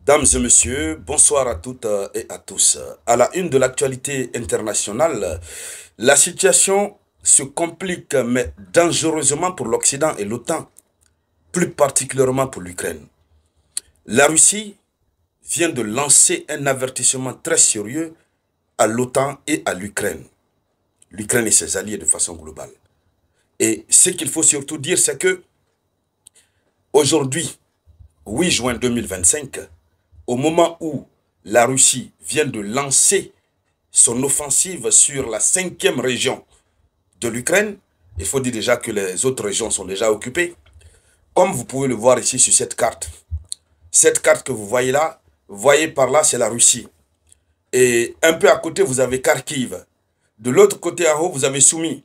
Mesdames et messieurs, bonsoir à toutes et à tous. À la une de l'actualité internationale, la situation se complique mais dangereusement pour l'Occident et l'OTAN, plus particulièrement pour l'Ukraine. La Russie vient de lancer un avertissement très sérieux à l'OTAN et à l'Ukraine. L'Ukraine et ses alliés de façon globale. Et ce qu'il faut surtout dire, c'est que aujourd'hui, 8 juin 2025, au moment où la Russie vient de lancer son offensive sur la 5e région de l'Ukraine, il faut dire déjà que les autres régions sont déjà occupées. Comme vous pouvez le voir ici sur cette carte que vous voyez là, vous voyez par là, c'est la Russie. Et un peu à côté, vous avez Kharkiv. De l'autre côté en haut, vous avez Soumy.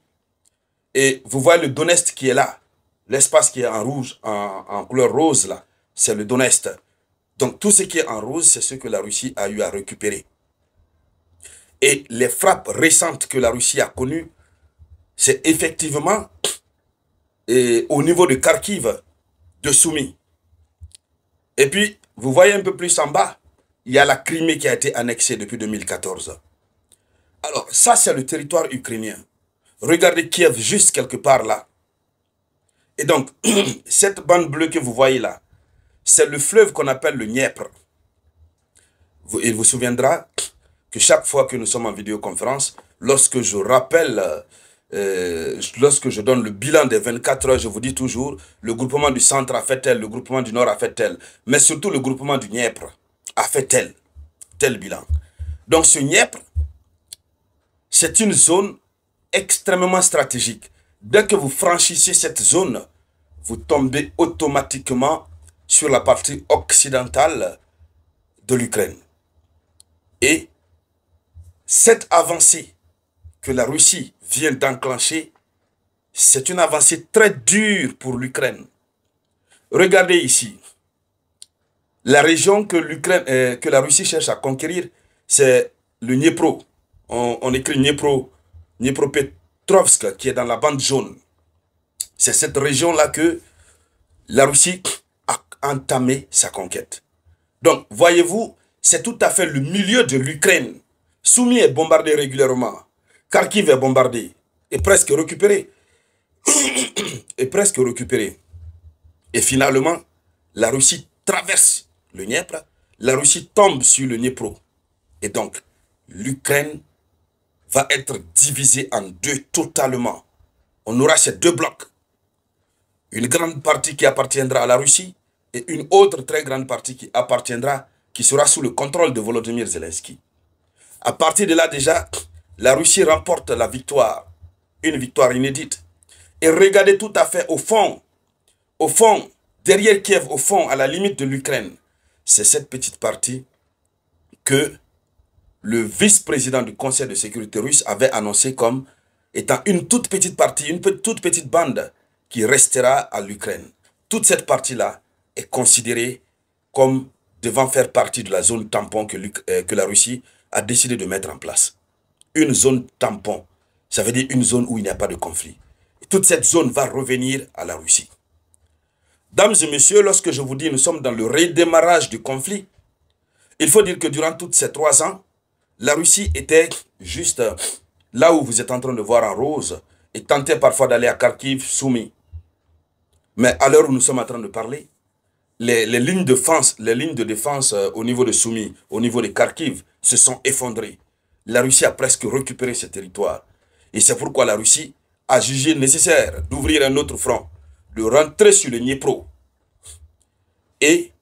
Et vous voyez le Donetsk qui est là. L'espace qui est en rouge, en couleur rose là, c'est le Donetsk. Donc tout ce qui est en rose, c'est ce que la Russie a eu à récupérer. Et les frappes récentes que la Russie a connues, c'est effectivement au niveau de Kharkiv, de Soumy. Et puis, vous voyez un peu plus en bas, il y a la Crimée qui a été annexée depuis 2014. Alors, ça c'est le territoire ukrainien. Regardez Kiev juste quelque part là. Et donc, cette bande bleue que vous voyez là, c'est le fleuve qu'on appelle le Dniepr. Il vous souviendra que chaque fois que nous sommes en vidéoconférence, lorsque je rappelle, lorsque je donne le bilan des 24 heures, je vous dis toujours, le groupement du centre a fait tel, le groupement du nord a fait tel, mais surtout le groupement du Dniepr a fait tel bilan. Donc ce Dniepr, c'est une zone extrêmement stratégique. Dès que vous franchissez cette zone, vous tombez automatiquement sur la partie occidentale de l'Ukraine. Et cette avancée que la Russie vient d'enclencher, c'est une avancée très dure pour l'Ukraine. Regardez ici. La région que la Russie cherche à conquérir, c'est le Dniepro. On écrit Dniepropetrovsk, qui est dans la bande jaune. C'est cette région-là que la Russie a entamé sa conquête. Donc, voyez-vous, c'est tout à fait le milieu de l'Ukraine. Soumy est bombardé régulièrement. Kharkiv est bombardé et presque récupéré. Et presque récupéré. Et finalement, la Russie traverse le Dniepr. La Russie tombe sur le Dniepro. Et donc, l'Ukraine va être divisée en deux totalement. On aura ces deux blocs. Une grande partie qui appartiendra à la Russie et une autre très grande partie qui sera sous le contrôle de Volodymyr Zelensky. À partir de là déjà, la Russie remporte la victoire, une victoire inédite. Et regardez tout à fait au fond, derrière Kiev, au fond, à la limite de l'Ukraine, c'est cette petite partie que le vice-président du Conseil de sécurité russe avait annoncé comme étant une toute petite partie, une toute petite bande qui restera à l'Ukraine. Toute cette partie-là est considérée comme devant faire partie de la zone tampon que la Russie a décidé de mettre en place. Une zone tampon, ça veut dire une zone où il n'y a pas de conflit. Et toute cette zone va revenir à la Russie. Dames et messieurs, lorsque je vous dis nous sommes dans le redémarrage du conflit, il faut dire que durant tous ces 3 ans, la Russie était juste là où vous êtes en train de voir en rose et tentait parfois d'aller à Kharkiv, Soumy. Mais à l'heure où nous sommes en train de parler, les lignes de défense au niveau de Soumy, au niveau de Kharkiv, se sont effondrées. La Russie a presque récupéré ce territoire. Et c'est pourquoi la Russie a jugé nécessaire d'ouvrir un autre front, de rentrer sur le Dniepro. Et,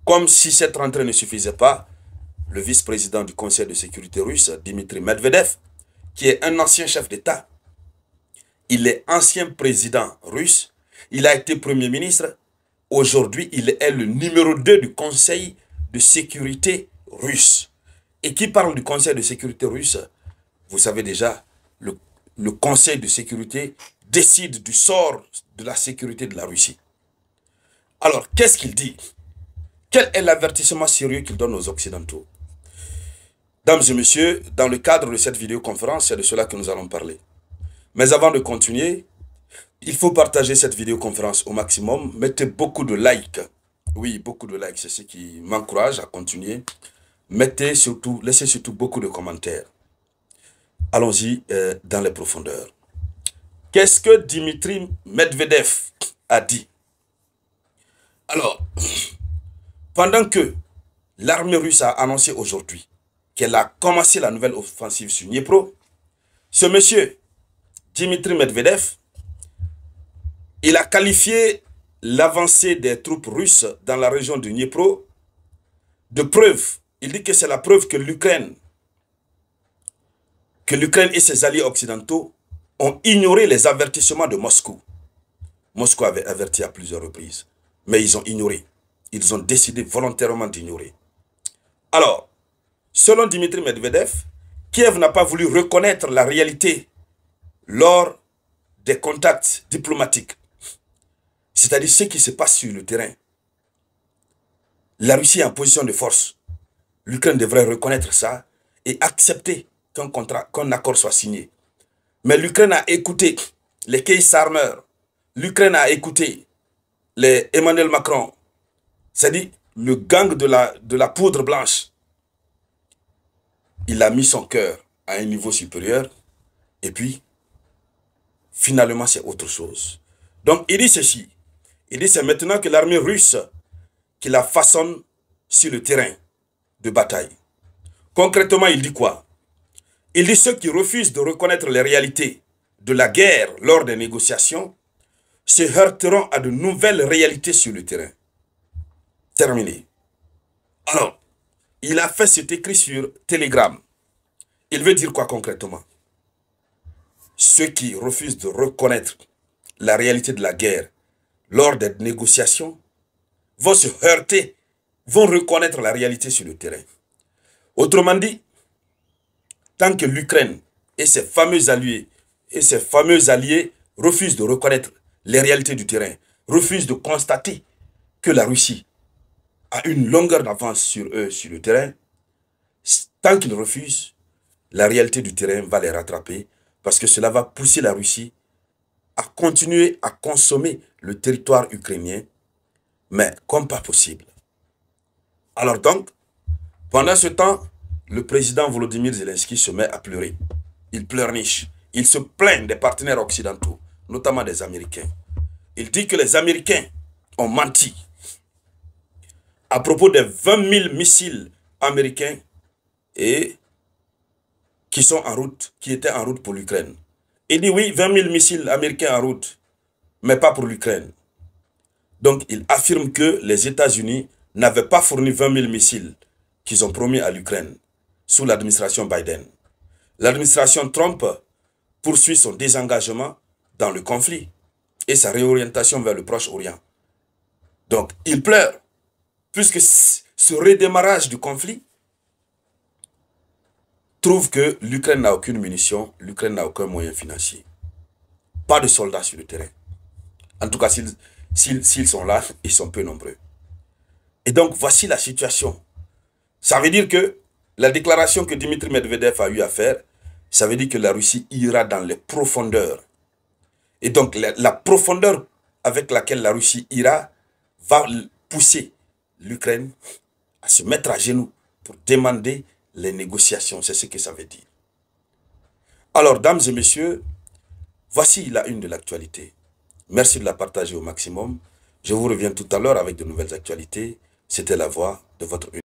comme si cette rentrée ne suffisait pas, le vice-président du Conseil de sécurité russe, Dmitry Medvedev, qui est un ancien chef d'État, il est ancien président russe, il a été Premier ministre. Aujourd'hui, il est le numéro 2 du Conseil de sécurité russe. Et qui parle du Conseil de sécurité russe, vous savez déjà, le Conseil de sécurité décide du sort de la sécurité de la Russie. Alors, qu'est-ce qu'il dit? Quel est l'avertissement sérieux qu'il donne aux Occidentaux? Dames et messieurs, dans le cadre de cette vidéoconférence, c'est de cela que nous allons parler. Mais avant de continuer, il faut partager cette vidéoconférence au maximum. Mettez beaucoup de likes Oui, beaucoup de likes, c'est ce qui m'encourage à continuer. Laissez surtout beaucoup de commentaires. Allons-y dans les profondeurs. Qu'est-ce que Dimitri Medvedev a dit? Alors, pendant que l'armée russe a annoncé aujourd'hui qu'elle a commencé la nouvelle offensive sur Dnipro, ce monsieur, Dimitri Medvedev, il a qualifié l'avancée des troupes russes dans la région de Dnipro de preuve. Il dit que c'est la preuve que l'Ukraine et ses alliés occidentaux ont ignoré les avertissements de Moscou. Moscou avait averti à plusieurs reprises, mais ils ont ignoré. Ils ont décidé volontairement d'ignorer. Alors, selon Dimitri Medvedev, Kiev n'a pas voulu reconnaître la réalité lors des contacts diplomatiques. C'est-à-dire ce qui se passe sur le terrain. La Russie est en position de force. L'Ukraine devrait reconnaître ça et accepter qu'un accord soit signé. Mais l'Ukraine a écouté les Keir Starmer. L'Ukraine a écouté les Emmanuel Macron. C'est-à-dire le gang de la poudre blanche. Il a mis son cœur à un niveau supérieur. Et puis, finalement, c'est autre chose. Donc, il dit ceci. Il dit c'est maintenant que l'armée russe qui la façonne sur le terrain de bataille. Concrètement, il dit quoi? Il dit ceux qui refusent de reconnaître les réalités de la guerre lors des négociations se heurteront à de nouvelles réalités sur le terrain. Terminé. Alors, il a fait cet écrit sur Telegram. Il veut dire quoi concrètement? Ceux qui refusent de reconnaître la réalité de la guerre lors des négociations vont se heurter, vont reconnaître la réalité sur le terrain. Autrement dit, tant que l'Ukraine et ses fameux alliés refusent de reconnaître les réalités du terrain, refusent de constater que la Russie a une longueur d'avance sur eux sur le terrain, tant qu'ils refusent, la réalité du terrain va les rattraper parce que cela va pousser la Russie à continuer à consommer le territoire ukrainien, mais comme pas possible. Alors donc, pendant ce temps, le président Volodymyr Zelensky se met à pleurer. Il pleurniche. Il se plaint des partenaires occidentaux, notamment des Américains. Il dit que les Américains ont menti à propos des 20 000 missiles américains qui étaient en route pour l'Ukraine. Il dit oui, 20 000 missiles américains en route, mais pas pour l'Ukraine. Donc il affirme que les États-Unis n'avaient pas fourni 20 000 missiles qu'ils ont promis à l'Ukraine sous l'administration Biden. L'administration Trump poursuit son désengagement dans le conflit et sa réorientation vers le Proche-Orient. Donc il pleure, puisque ce redémarrage du conflit trouve que l'Ukraine n'a aucune munition, l'Ukraine n'a aucun moyen financier. Pas de soldats sur le terrain. En tout cas, s'ils sont là, ils sont peu nombreux. Et donc, voici la situation. Ça veut dire que la déclaration que Dimitri Medvedev a eu à faire, ça veut dire que la Russie ira dans les profondeurs. Et donc, la profondeur avec laquelle la Russie ira va pousser l'Ukraine à se mettre à genoux pour demander les négociations. C'est ce que ça veut dire. Alors, dames et messieurs, voici la une de l'actualité. Merci de la partager au maximum. Je vous reviens tout à l'heure avec de nouvelles actualités. C'était la voix de votre